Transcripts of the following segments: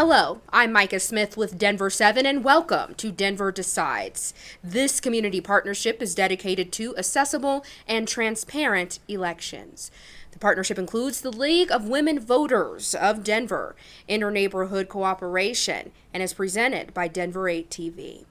Hello, I'm Micah Smith with Denver 7 and welcome to Denver Decides. This community partnership is dedicated to accessible and transparent elections. The partnership includes the League of Women Voters of Denver, Inter-Neighborhood Cooperation, and is presented by Denver 8 TV.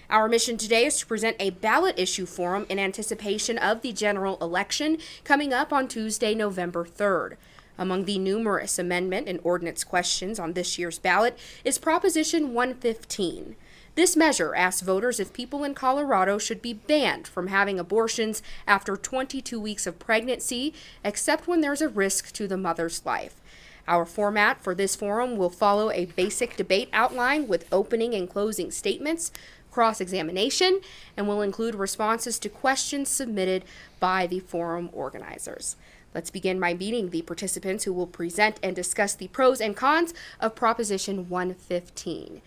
Our mission today is to present a ballot issue forum in anticipation of the general election coming up on Tuesday, November 3rd. Among the numerous amendment and ordinance questions on this year's ballot is Proposition 115. This measure asks voters if people in Colorado should be banned from having abortions after 22 weeks of pregnancy, except when there's a risk to the mother's life. Our format for this forum will follow a basic debate outline with opening and closing statements, cross-examination, and will include responses to questions submitted by the forum organizers. Let's begin by meeting the participants who will present and discuss the pros and cons of Proposition 115.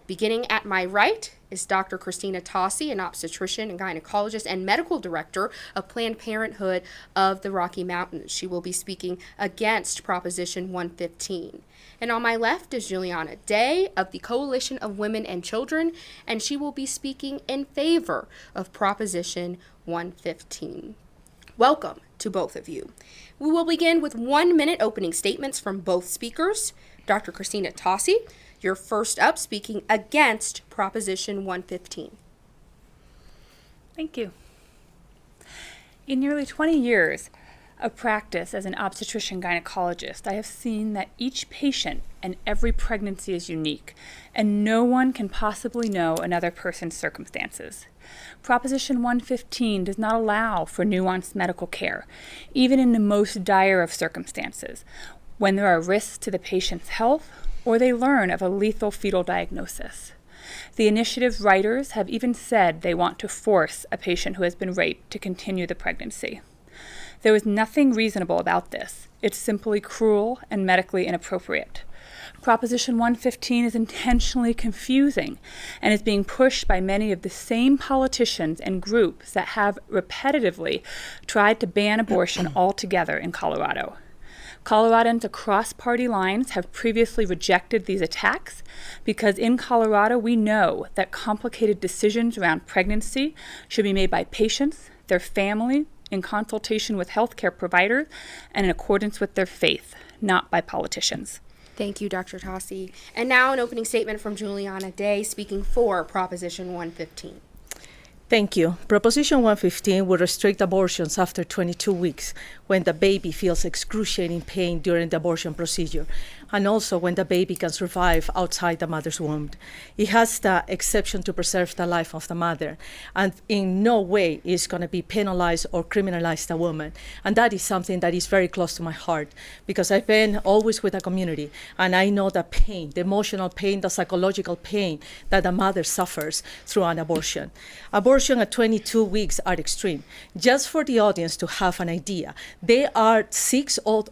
Beginning at my right is Dr. Christina Tossi, an obstetrician and gynecologist and medical director of Planned Parenthood of the Rocky Mountains. She will be speaking against Proposition 115. And on my left is Juliana Day of the Coalition of Women and Children, and she will be speaking in favor of Proposition 115. Welcome to both of you. We will begin with 1-minute opening statements from both speakers. Dr. Christina Tossi, you're first up, speaking against Proposition 115. Thank you. In nearly 20 years of practice as an obstetrician gynecologist, I have seen that each patient and every pregnancy is unique, and no one can possibly know another person's circumstances. Proposition 115 does not allow for nuanced medical care, even in the most dire of circumstances, when there are risks to the patient's health or they learn of a lethal fetal diagnosis. The initiative's writers have even said they want to force a patient who has been raped to continue the pregnancy. There is nothing reasonable about this. It's simply cruel and medically inappropriate. Proposition 115 is intentionally confusing and is being pushed by many of the same politicians and groups that have repetitively tried to ban abortion altogether in Colorado. Coloradans across party lines have previously rejected these attacks because in Colorado we know that complicated decisions around pregnancy should be made by patients, their family, in consultation with healthcare providers, and in accordance with their faith, not by politicians. Thank you, Dr. Tossi. And now an opening statement from Juliana Day, speaking for Proposition 115. Thank you. Proposition 115 will restrict abortions after 22 weeks when the baby feels excruciating pain during the abortion procedure, and also when the baby can survive outside the mother's womb. It has the exception to preserve the life of the mother, and in no way is going to be penalized or criminalize the woman. And that is something that is very close to my heart, because I've been always with the community, and I know the pain, the emotional pain, the psychological pain that the mother suffers through an abortion. Abortion at 22 weeks are extreme. Just for the audience to have an idea, there are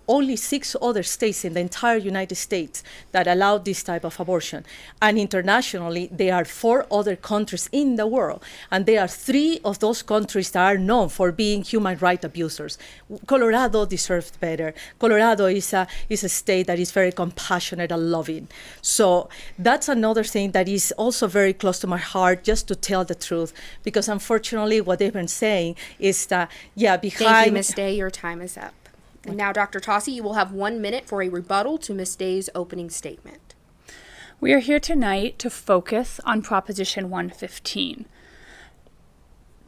only six other states in the entire United States that allow this type of abortion. And internationally, there are 4 other countries in the world. And there are 3 of those countries that are known for being human rights abusers. Colorado deserves better. Colorado is a state that is very compassionate and loving. So that's another thing that is also very close to my heart, just to tell the truth. Because unfortunately, what they've been saying is that, behind... Thank you, Ms. Day. Your time is up. And now, Dr. Tossi, you will have 1 minute for a rebuttal to Ms. Day's opening statement. We are here tonight to focus on Proposition 115.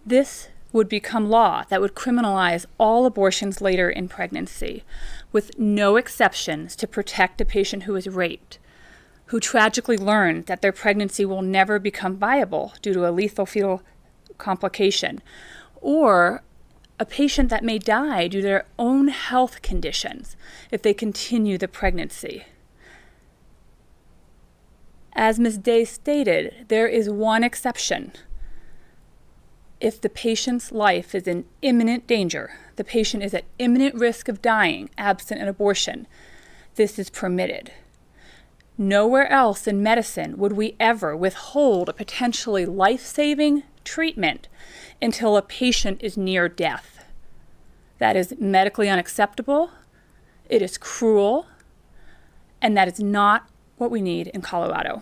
This would become law that would criminalize all abortions later in pregnancy, with no exceptions to protect a patient who is raped, who tragically learned that their pregnancy will never become viable due to a lethal fetal complication, or a patient that may die due to their own health conditions if they continue the pregnancy. As Ms. Day stated, there is one exception. If the patient's life is in imminent danger, the patient is at imminent risk of dying absent an abortion, this is permitted. Nowhere else in medicine would we ever withhold a potentially life-saving treatment until a patient is near death. That is medically unacceptable, it is cruel, and that is not what we need in Colorado.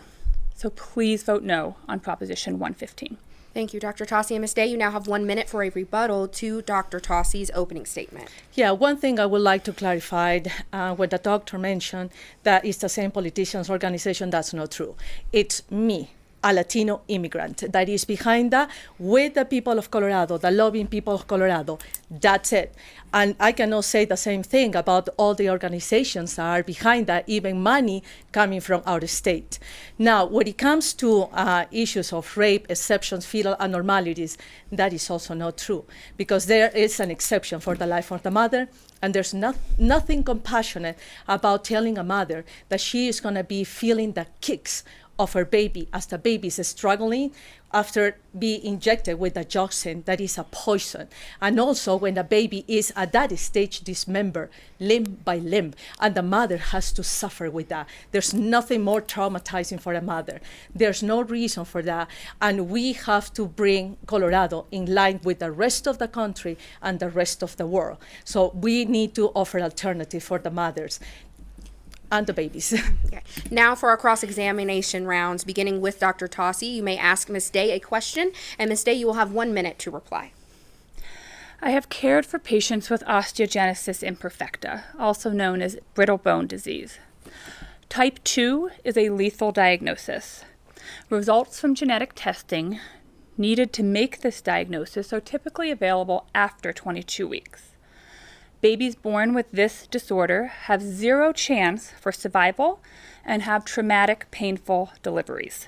So please vote no on Proposition 115. Thank you, Dr. Tossi. And Ms. Day, you now have 1 minute for a rebuttal to Dr. Tossi's opening statement. Yeah, one thing I would like to clarify, what the doctor mentioned, that it's the same politicians organization, that's not true. It's me, a Latino immigrant, that is behind that with the people of Colorado, the lobbying people of Colorado. That's it. And I cannot say the same thing about all the organizations that are behind that, even money coming from out of state. Now, when it comes to issues of rape, exceptions, fetal abnormalities, that is also not true, because there is an exception for the life of the mother, and there's nothing compassionate about telling a mother that she is going to be feeling the kicks of her baby as the baby is struggling after being injected with a toxin that is a poison. And also when the baby is at that stage dismembered limb by limb, and the mother has to suffer with that. There's nothing more traumatizing for a mother. There's no reason for that. And we have to bring Colorado in line with the rest of the country and the rest of the world. So we need to offer alternative for the mothers and the babies. Okay. Now for our cross-examination rounds, beginning with Dr. Tossi. You may ask Ms. Day a question, and Ms. Day, you will have 1 minute to reply. I have cared for patients with osteogenesis imperfecta, also known as brittle bone disease. Type 2 is a lethal diagnosis. Results from genetic testing needed to make this diagnosis are typically available after 22 weeks. Babies born with this disorder have zero chance for survival and have traumatic, painful deliveries.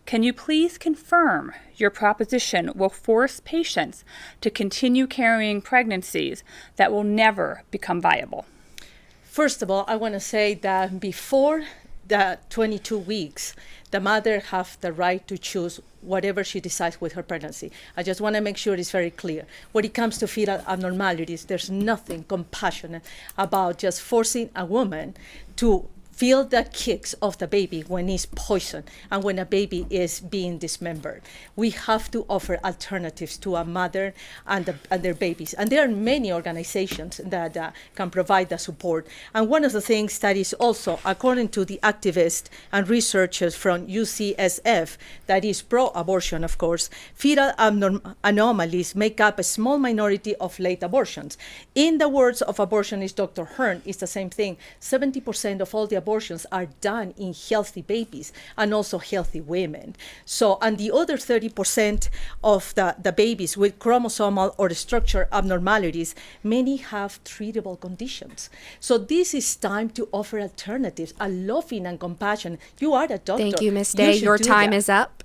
Can you please confirm your proposition will force patients to continue carrying pregnancies that will never become viable? First of all, I want to say that before the 22 weeks, the mother have the right to choose whatever she decides with her pregnancy. I just want to make sure it's very clear. When it comes to fetal abnormalities, there's nothing compassionate about just forcing a woman to feel the kicks of the baby when it's poisoned and when a baby is being dismembered. We have to offer alternatives to a mother and their babies. And there are many organizations that can provide the support. And one of the things that is also, according to the activists and researchers from UCSF, that is pro-abortion, of course, fetal anomalies make up a small minority of late abortions. In the words of abortionist Dr. Hearn, it's the same thing. 70% of all the abortions are done in healthy babies and also healthy women. So, and the other 30% of the babies with chromosomal or structural abnormalities, many have treatable conditions. So this is time to offer alternatives, a loving and compassion. You are a doctor. Thank you, Ms. Day. Your time is up.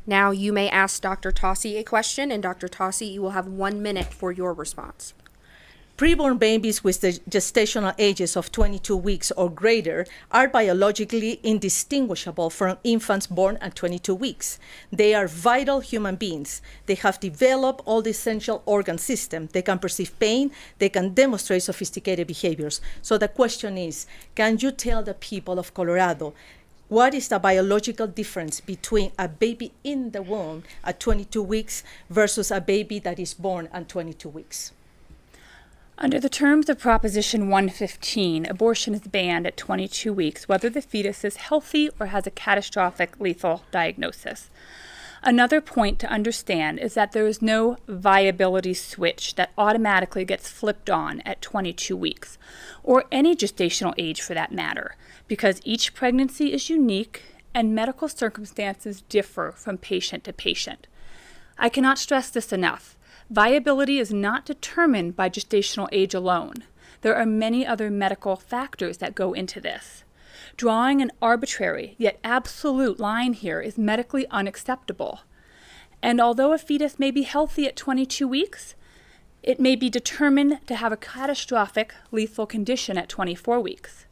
Now you may ask Dr. Tossi a question, and Dr. Tossi, you will have 1 minute for your response. Preborn babies with the gestational ages of 22 weeks or greater are biologically indistinguishable from infants born at 22 weeks. They are vital human beings. They have developed all the essential organ system. They can perceive pain. They can demonstrate sophisticated behaviors. So the question is, can you tell the people of Colorado what is the biological difference between a baby in the womb at 22 weeks versus a baby that is born at 22 weeks? Under the terms of Proposition 115, abortion is banned at 22 weeks, whether the fetus is healthy or has a catastrophic lethal diagnosis. Another point to understand is that there is no viability switch that automatically gets flipped on at 22 weeks, or any gestational age for that matter, because each pregnancy is unique and medical circumstances differ from patient to patient. I cannot stress this enough. Viability is not determined by gestational age alone. There are many other medical factors that go into this. Drawing an arbitrary yet absolute line here is medically unacceptable. And although a fetus may be healthy at 22 weeks, it may be determined to have a catastrophic lethal condition at 24 weeks.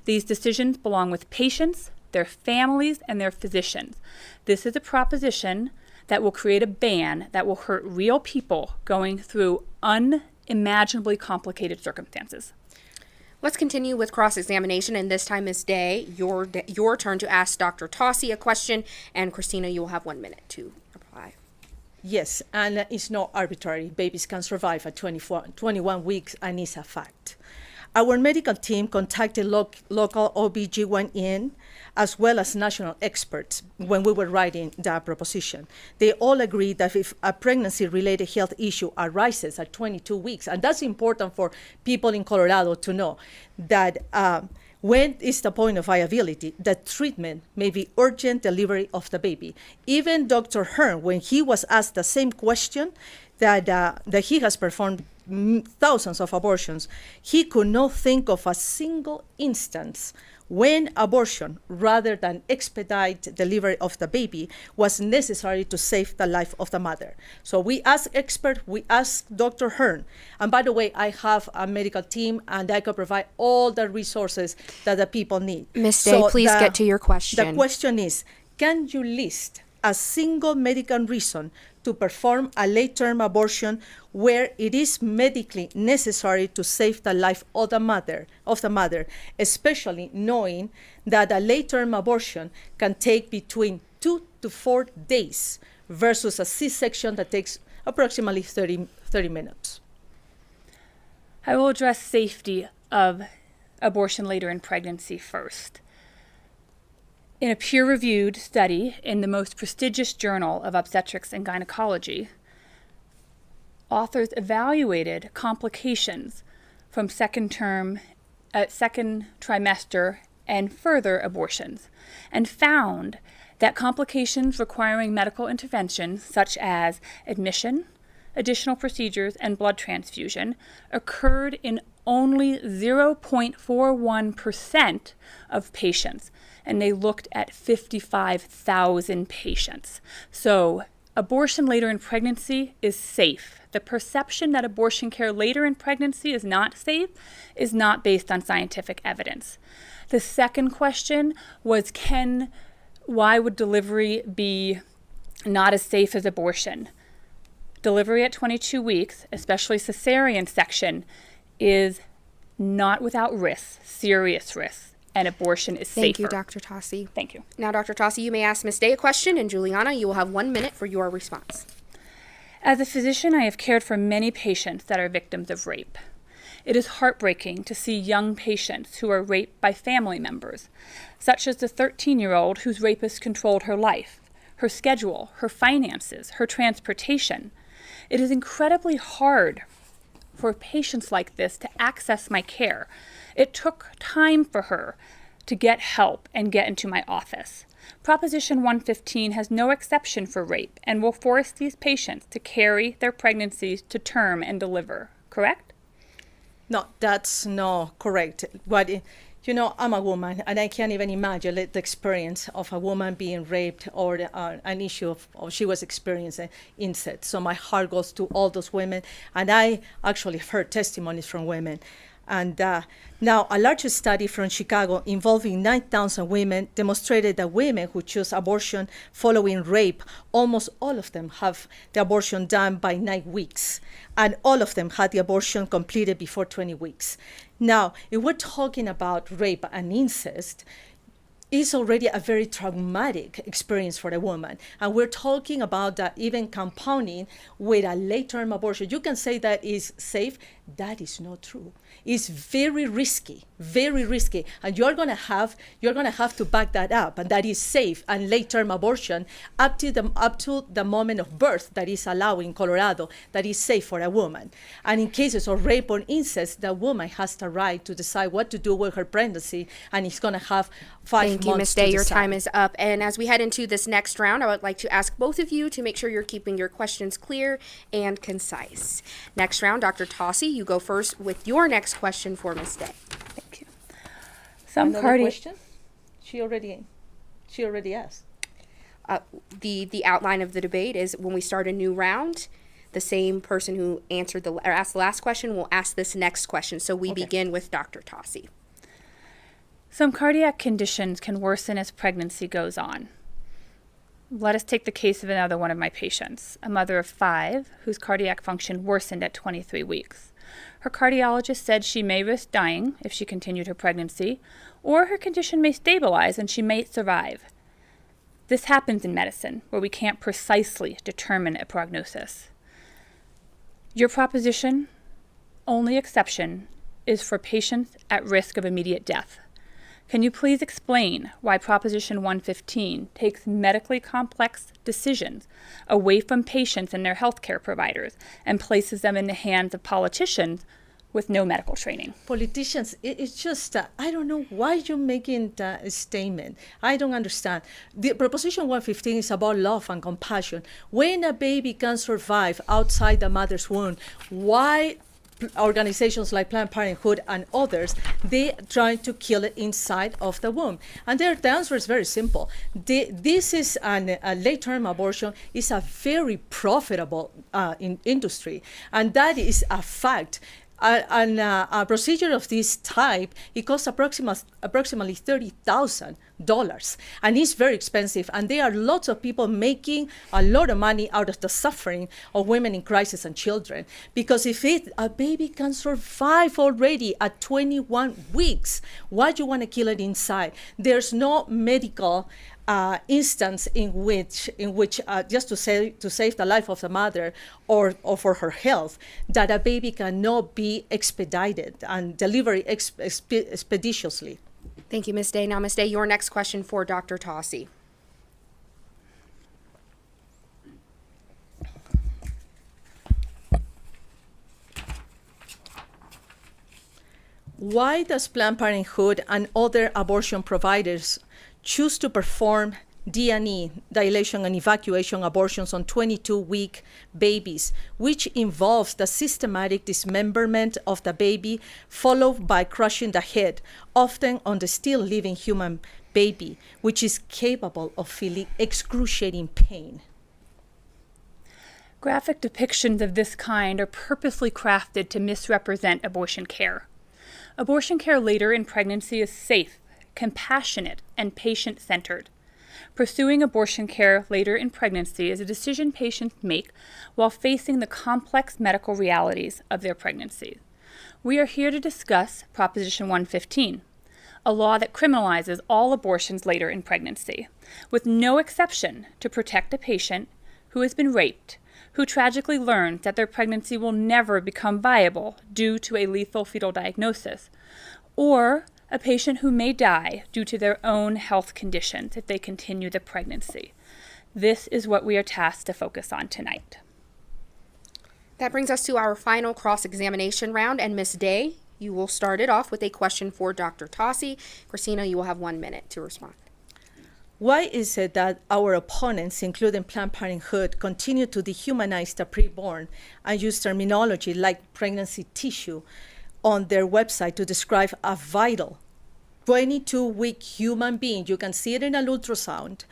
These decisions belong with patients, their families, and their physicians. This is a proposition that will create a ban that will hurt real people going through unimaginably complicated circumstances. Let's continue with cross-examination, and this time, Ms. Day, your turn to ask Dr. Tossi a question, and Christina, you will have 1 minute to reply. Yes, and it's not arbitrary. Babies can survive at 21 weeks, and it's a fact. Our medical team contacted local OBGYN as well as national experts when we were writing that proposition. They all agreed that if a pregnancy-related health issue arises at 22 weeks, and that's important for people in Colorado to know, that when is the point of viability, that treatment may be urgent delivery of the baby. Even Dr. Hearn, when he was asked the same question, that he has performed thousands of abortions, he could not think of a single instance when abortion, rather than expedite delivery of the baby, was necessary to save the life of the mother. So we asked experts, we asked Dr. Hearn, and by the way, I have a medical team and I can provide all the resources that the people need. Ms. Day, please get to your question. The question is, can you list a single medical reason to perform a late-term abortion where it is medically necessary to save the life of the mother, especially knowing that a late-term abortion can take between 2 to 4 days versus a C-section that takes approximately 30 minutes? I will address safety of abortion later in pregnancy first. In a peer-reviewed study in the most prestigious journal of obstetrics and gynecology, authors evaluated complications from second trimester and further abortions, and found that complications requiring medical intervention, such as admission, additional procedures, and blood transfusion, occurred in only 0.41% of patients, and they looked at 55,000 patients. So abortion later in pregnancy is safe. The perception that abortion care later in pregnancy is not safe is not based on scientific evidence. The second question was, why would delivery be not as safe as abortion? Delivery at 22 weeks, especially cesarean section, is not without risks, serious risks, and abortion is safer. Thank you, Dr. Tossi. Thank you. Now, Dr. Tossi, you may ask Ms. Day a question, and Juliana, you will have 1 minute for your response. As a physician, I have cared for many patients that are victims of rape. It is heartbreaking to see young patients who are raped by family members, such as the 13-year-old whose rapist controlled her life, her schedule, her finances, her transportation. It is incredibly hard for patients like this to access my care. It took time for her to get help and get into my office. Proposition 115 has no exception for rape and will force these patients to carry their pregnancies to term and deliver, correct? No, that's not correct. But, I'm a woman, and I can't even imagine the experience of a woman being raped or an issue of she was experiencing incest. So my heart goes to all those women, and I actually heard testimonies from women. And now, a larger study from Chicago involving 9,000 women demonstrated that women who choose abortion following rape, almost all of them have the abortion done by 9 weeks, and all of them had the abortion completed before 20 weeks. Now, if we're talking about rape and incest, it's already a very traumatic experience for a woman. And we're talking about that even compounding with a late-term abortion. You can say that is safe. That is not true. It's very risky, and you're gonna have to back that up. And that is safe and late-term abortion up to the moment of birth that is allowed in Colorado. That is safe for a woman. And in cases of rape or incest, the woman has the right to decide what to do with her pregnancy, and it's gonna have 5 months. Thank you, Ms. Day. Your time is up. And as we head into this next round, I would like to ask both of you to make sure you're keeping your questions clear and concise. Next round, Dr. Tossi, you go first with your next question for Ms. Day. Thank you. Another question? She already asked. The outline of the debate is when we start a new round, the same person who asked the last question will ask this next question. So we begin with Dr. Tossi. Some cardiac conditions can worsen as pregnancy goes on. Let us take the case of another one of my patients, a mother of 5 whose cardiac function worsened at 23 weeks. Her cardiologist said she may risk dying if she continued her pregnancy, or her condition may stabilize and she may survive. This happens in medicine, where we can't precisely determine a prognosis. Your proposition, only exception, is for patients at risk of immediate death. Can you please explain why Proposition 115 takes medically complex decisions away from patients and their healthcare providers and places them in the hands of politicians with no medical training? Politicians, it's just, I don't know why you're making that statement. I don't understand. The Proposition 115 is about love and compassion. When a baby can survive outside the mother's womb, why organizations like Planned Parenthood and others, they try to kill it inside of the womb? And the answer is very simple. This is a late-term abortion is a very profitable industry, and that is a fact. A procedure of this type, it costs approximately $30,000, and it's very expensive. And there are lots of people making a lot of money out of the suffering of women in crisis and children. Because if a baby can survive already at 21 weeks, why do you want to kill it inside? There's no medical instance in which just to save the life of the mother or for her health, that a baby cannot be expedited and delivered expeditiously. Thank you, Ms. Day. Now, Ms. Day, your next question for Dr. Tossi. Why does Planned Parenthood and other abortion providers choose to perform D&E, dilation and evacuation abortions on 22-week babies, which involves the systematic dismemberment of the baby, followed by crushing the head, often on the still living human baby, which is capable of feeling excruciating pain? Graphic depictions of this kind are purposely crafted to misrepresent abortion care. Abortion care later in pregnancy is safe, compassionate, and patient-centered. Pursuing abortion care later in pregnancy is a decision patients make while facing the complex medical realities of their pregnancy. We are here to discuss Proposition 115, a law that criminalizes all abortions later in pregnancy, with no exception to protect a patient who has been raped, who tragically learns that their pregnancy will never become viable due to a lethal fetal diagnosis, or a patient who may die due to their own health conditions if they continue the pregnancy. This is what we are tasked to focus on tonight. That brings us to our final cross-examination round, and Ms. Day, you will start it off with a question for Dr. Tossi. Christina, you will have 1 minute to respond. Why is it that our opponents, including Planned Parenthood, continue to dehumanize the preborn and use terminology like pregnancy tissue on their website to describe a vital 22-week human being? You can see it in an ultrasound.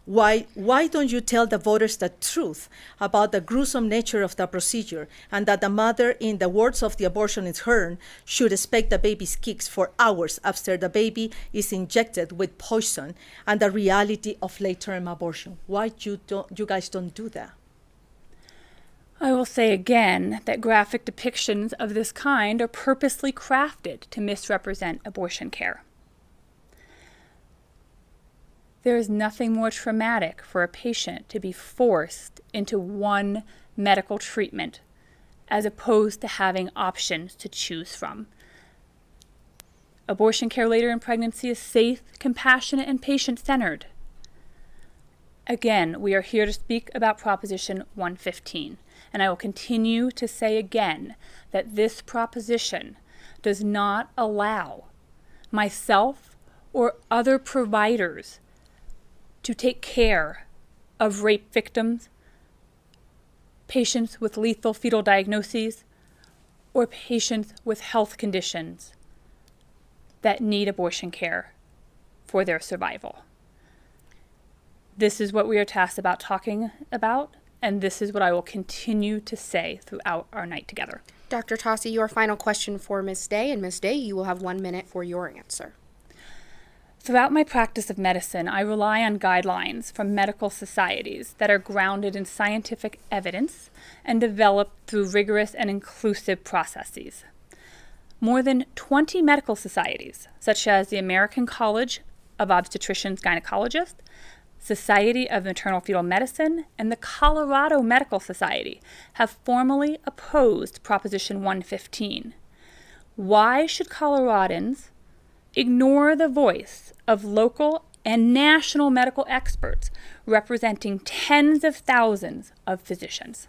Why don't you tell the voters the truth about the gruesome nature of the procedure, and that the mother, in the words of the abortionist Hearn, should expect the baby's kicks for hours after the baby is injected with poison, and the reality of late-term abortion? Why you guys don't do that? I will say again that graphic depictions of this kind are purposely crafted to misrepresent abortion care. There is nothing more traumatic for a patient to be forced into one medical treatment as opposed to having options to choose from. Abortion care later in pregnancy is safe, compassionate, and patient-centered. Again, we are here to speak about Proposition 115, and I will continue to say again that this proposition does not allow myself or other providers to take care of rape victims, patients with lethal fetal diagnoses, or patients with health conditions that need abortion care for their survival. This is what we are tasked about talking about, and this is what I will continue to say throughout our night together. Dr. Tossi, your final question for Ms. Day, and Ms. Day, you will have 1 minute for your answer. Throughout my practice of medicine, I rely on guidelines from medical societies that are grounded in scientific evidence and developed through rigorous and inclusive processes. More than 20 medical societies, such as the American College of Obstetricians Gynecologists, Society of Maternal Fetal Medicine, and the Colorado Medical Society, have formally opposed Proposition 115. Why should Coloradans ignore the voice of local and national medical experts representing tens of thousands of physicians?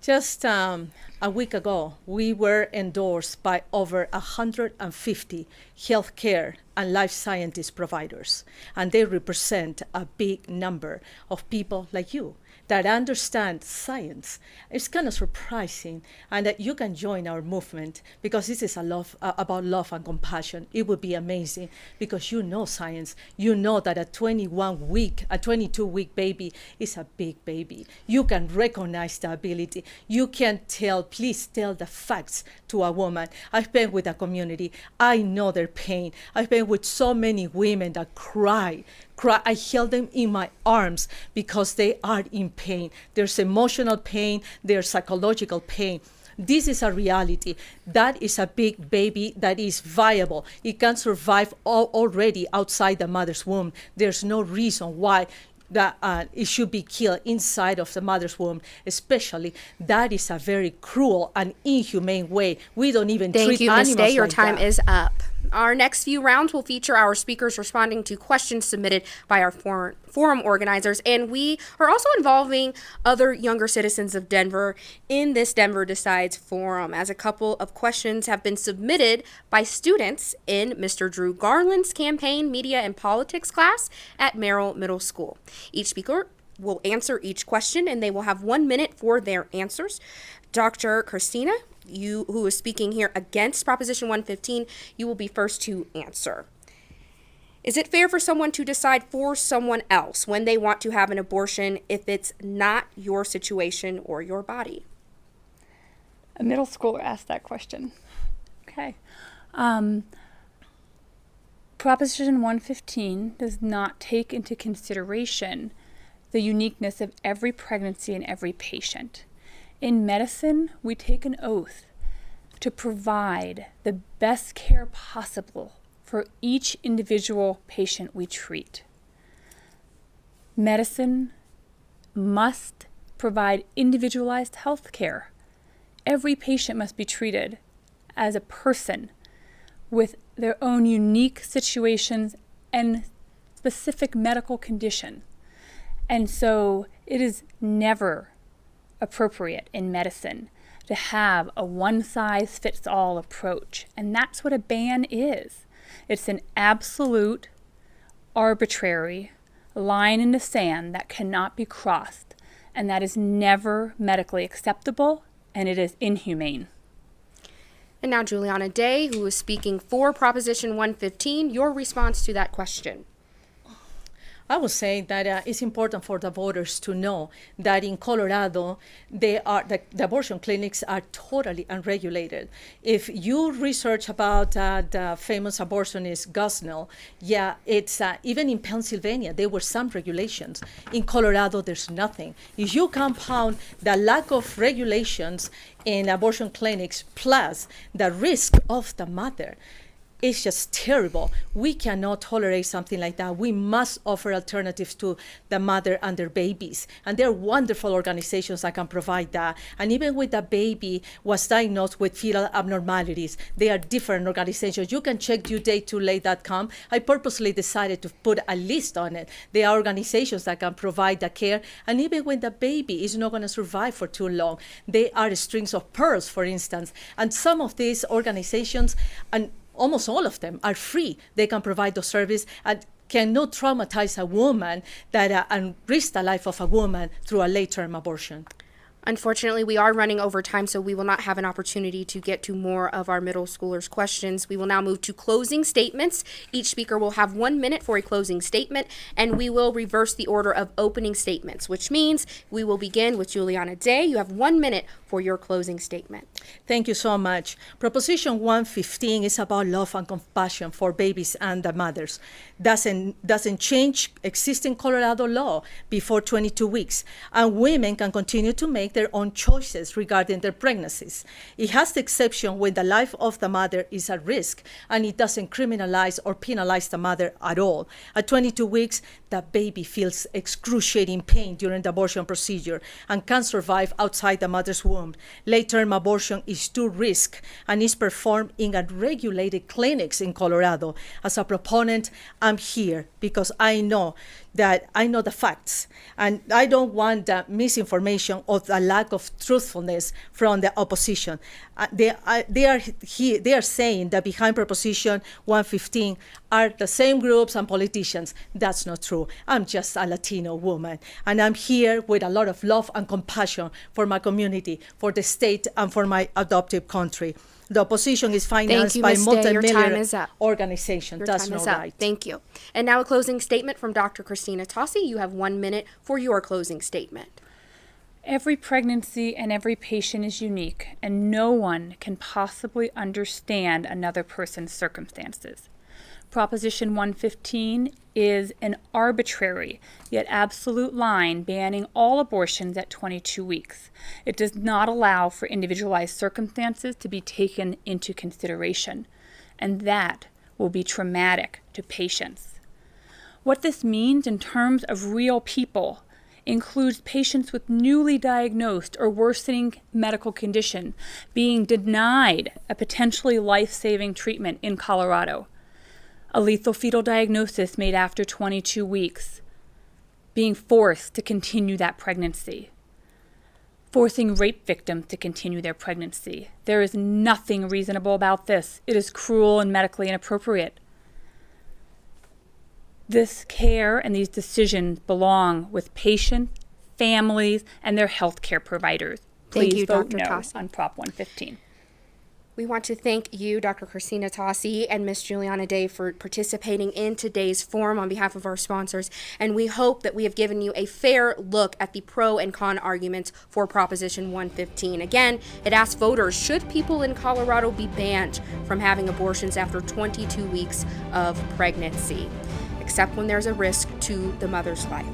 Just a week ago, we were endorsed by over 150 healthcare and life scientist providers, and they represent a big number of people like you that understand science. It's kind of surprising, and that you can join our movement because this is about love and compassion. It would be amazing because you know science. You know that a 22-week baby is a big baby. You can recognize the ability. You can please tell the facts to a woman. I've been with a community. I know their pain. I've been with so many women that cry. I held them in my arms because they are in pain. There's emotional pain, there's psychological pain. This is a reality. That is a big baby that is viable. It can survive already outside the mother's womb. There's no reason why it should be killed inside of the mother's womb, especially. That is a very cruel and inhumane way. We don't even treat animals like that. Thank you, Ms. Day. Your time is up. Our next few rounds will feature our speakers responding to questions submitted by our forum organizers, and we are also involving other younger citizens of Denver in this Denver Decides forum, as a couple of questions have been submitted by students in Mr. Drew Garland's campaign, media, and politics class at Merrill Middle School. Each speaker will answer each question, and they will have 1 minute for their answers. Dr. Christina, you who is speaking here against Proposition 115, you will be first to answer. Is it fair for someone to decide for someone else when they want to have an abortion if it's not your situation or your body? A middle schooler asked that question. Okay. Proposition 115 does not take into consideration the uniqueness of every pregnancy and every patient. In medicine, we take an oath to provide the best care possible for each individual patient we treat. Medicine must provide individualized health care. Every patient must be treated as a person with their own unique situations and specific medical condition. And so it is never appropriate in medicine to have a one-size-fits-all approach. And that's what a ban is. It's an absolute, arbitrary line in the sand that cannot be crossed. And that is never medically acceptable, and it is inhumane. And now Juliana Day, who is speaking for Proposition 115, your response to that question. I would say that it's important for the voters to know that in Colorado, the abortion clinics are totally unregulated. If you research about the famous abortionist Gosnell, it's even in Pennsylvania, there were some regulations. In Colorado, there's nothing. If you compound the lack of regulations in abortion clinics plus the risk of the mother, it's just terrible. We cannot tolerate something like that. We must offer alternatives to the mother and their babies. And there are wonderful organizations that can provide that. And even with the baby was diagnosed with fetal abnormalities, they are different organizations. You can check duedate2late.com. I purposely decided to put a list on it. There are organizations that can provide the care. And even when the baby is not going to survive for too long, they are strings of pearls, for instance. And some of these organizations, and almost all of them, are free. They can provide the service and cannot traumatize a woman and risk the life of a woman through a late-term abortion. Unfortunately, we are running over time, so we will not have an opportunity to get to more of our middle schoolers' questions. We will now move to closing statements. Each speaker will have 1 minute for a closing statement, and we will reverse the order of opening statements, which means we will begin with Juliana Day. You have 1 minute for your closing statement. Thank you so much. Proposition 115 is about love and compassion for babies and the mothers. Doesn't change existing Colorado law before 22 weeks, and women can continue to make their own choices regarding their pregnancies. It has the exception when the life of the mother is at risk, and it doesn't criminalize or penalize the mother at all. At 22 weeks, the baby feels excruciating pain during the abortion procedure and can survive outside the mother's womb. Late-term abortion is too risky and is performed in unregulated clinics in Colorado. As a proponent, I'm here because I know the facts, and I don't want the misinformation or the lack of truthfulness from the opposition. They are saying that behind Proposition 115 are the same groups and politicians. That's not true. I'm just a Latino woman, and I'm here with a lot of love and compassion for my community, for the state, and for my adoptive country. The opposition is financed by multi-million organizations. That's not right. Thank you. And now a closing statement from Dr. Christina Tossi. You have 1 minute for your closing statement. Every pregnancy and every patient is unique, and no one can possibly understand another person's circumstances. Proposition 115 is an arbitrary yet absolute line banning all abortions at 22 weeks. It does not allow for individualized circumstances to be taken into consideration, and that will be traumatic to patients. What this means in terms of real people includes patients with newly diagnosed or worsening medical condition being denied a potentially life-saving treatment in Colorado. A lethal fetal diagnosis made after 22 weeks, being forced to continue that pregnancy, forcing rape victims to continue their pregnancy. There is nothing reasonable about this. It is cruel and medically inappropriate. This care and these decisions belong with patients, families, and their health care providers. Please vote no on Prop 115. We want to thank you, Dr. Christina Tossi and Ms. Juliana Day, for participating in today's forum on behalf of our sponsors, and we hope that we have given you a fair look at the pro and con arguments for Proposition 115. Again, it asks voters, should people in Colorado be banned from having abortions after 22 weeks of pregnancy, except when there's a risk to the mother's life?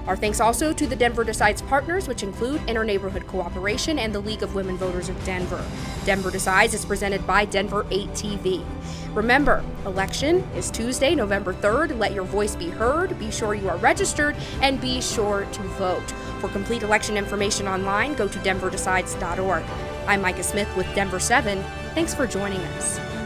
Our thanks also to the Denver Decides partners, which include Interneighborhood Cooperation and the League of Women Voters of Denver. Denver Decides is presented by Denver 8 TV. Remember, election is Tuesday, November 3rd. Let your voice be heard. Be sure you are registered and be sure to vote. For complete election information online, go to denverdecides.org. I'm Micah Smith with Denver 7. Thanks for joining us.